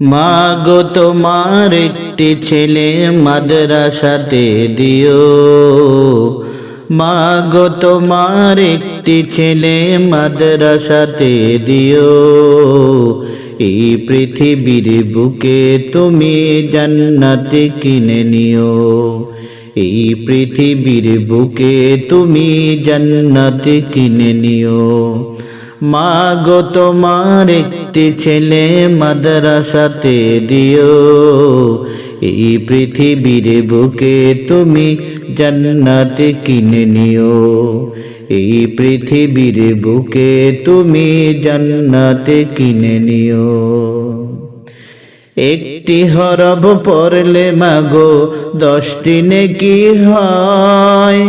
মাগো তোমার একটি ছেলে মাদ্রাসাতে দিও, মাগো তোমার একটি ছেলে মাদ্রাসাতে দিও। এই পৃথিবীর বুকে তুমি জান্নাত কিনে নিও, এই পৃথিবীর বুকে তুমি জান্নাত কিনে নিও। মাগো তোমার একটি ছেলে মাদ্রাসাতে দিও, এই পৃথিবীর বুকে তুমি জান্নাত কিনে নিও, এই পৃথিবীর বুকে তুমি জান্নাত কিনে নিও। একটি হরফ পড়লে মাগো 10টি নেকি হয়,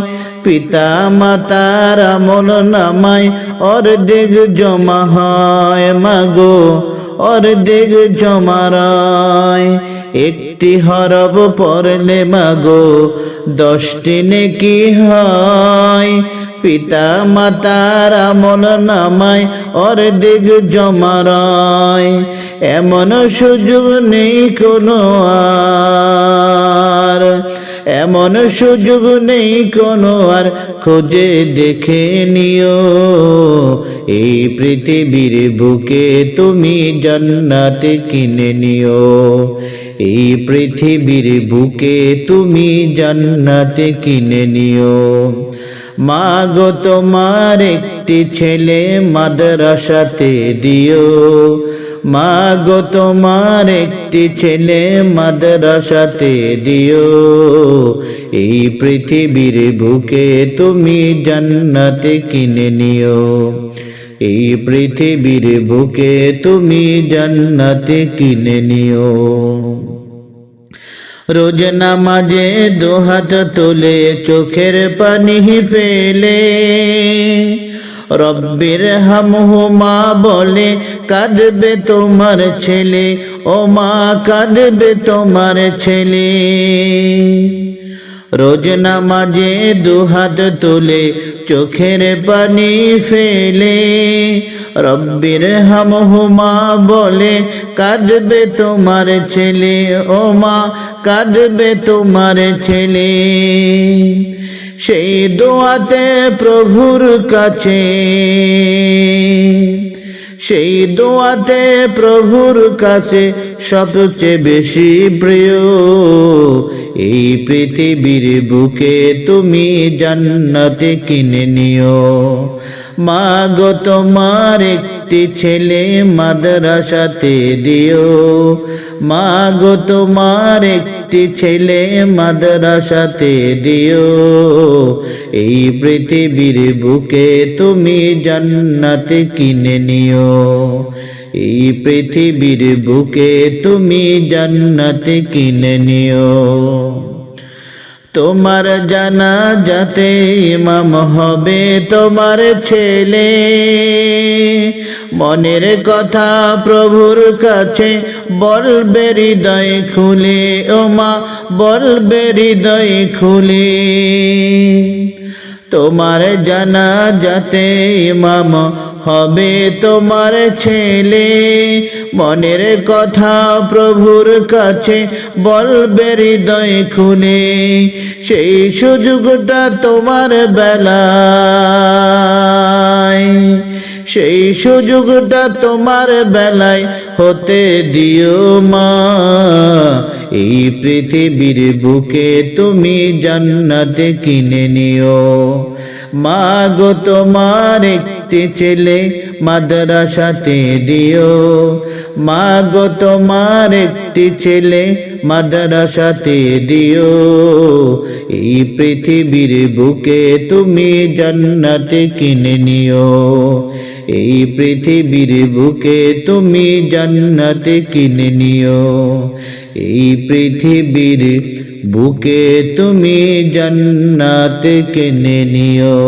পিতা মাতার আমল নামায় অর্ধেক জমা হয়, মাগো অর্ধেক জমা হয়। একটি হরফ পড়লে মাগো 10টি নেকি হয়, পিতা মাতার আমল নামায় অর্ধেক জমা হয়। এমন সুযোগ নেই কোনো আর, এমন সুযোগ নেই কোনো আর, খোঁজে দেখে নিও। এই পৃথিবীর বুকে তুমি জান্নাত কিনে নিও, এই পৃথিবীর বুকে তুমি জান্নাত কিনে নিও। মাগো তোমার একটি ছেলে মাদ্রাসাতে দিও, মাগো তোমার একটি ছেলে মাদ্রাসাতে দিও। এই পৃথিবীর বুকে তুমি জান্নাত কিনে নিও, এই পৃথিবীর বুকে তুমি জান্নাত কিনে নিও। রোজ নামাজে দুহাত তুলে চোখের পানি ফেলে রব্বির হামহুমা বলে কাঁদবে তোমার ছেলে, ও মা কাঁদবে তোমার ছেলে। রোজ নামাজে দুহাত তুলে চোখের পানি ফেলে রব্বির হামহুমা বলে কাঁদবে তোমার ছেলে, ও মা কাঁদবে তোমার ছেলে। সেই দোয়াতে প্রভুর কাছে, সেই দোয়াতে প্রভুর কাছে সবচেয়ে বেশি প্রিয়। এই পৃথিবীর বুকে তুমি জান্নাত কিনে নিও। মাগো তোমার একটি ছেলে মাদ্রাসাতে দিও, মাগো তোমার একটি ছেলে মাদ্রাসাতে দিও। এই পৃথিবীর বুকে তুমি জান্নাত কিনে নিও, এই পৃথিবীর বুকে তুমি জান্নাত কিনে নিও। তোমার জানাজাতে ইমাম হবে তোমার ছেলে, মনের কথা প্রভুর কাছে বলবে হৃদয় খুলে, ও মা বলবে হৃদয় খুলে। তোমার জানাজাতে ইমাম হবে তোমার ছেলে, মনের কথা প্রভুর কাছে বলবে হৃদয় খুলে। সেই সুযোগটা তোমার বেলায়, সেই সুযোগটা তোমার বেলায় হতে দিও মা। এই পৃথিবীর বুকে তুমি জান্নাত কিনে নিও। মাগো তোমার একটি ছেলে মাদ্রাসাতে দিও, মাগো তোমার একটি ছেলে মাদ্রাসাতে দিও। এই পৃথিবীর বুকে তুমি জান্নাত কিনে নিও, এই পৃথিবীর বুকে তুমি জান্নাত কিনে নিও, এই পৃথিবীর বুকে তুমি জান্নাত কিনে নিও।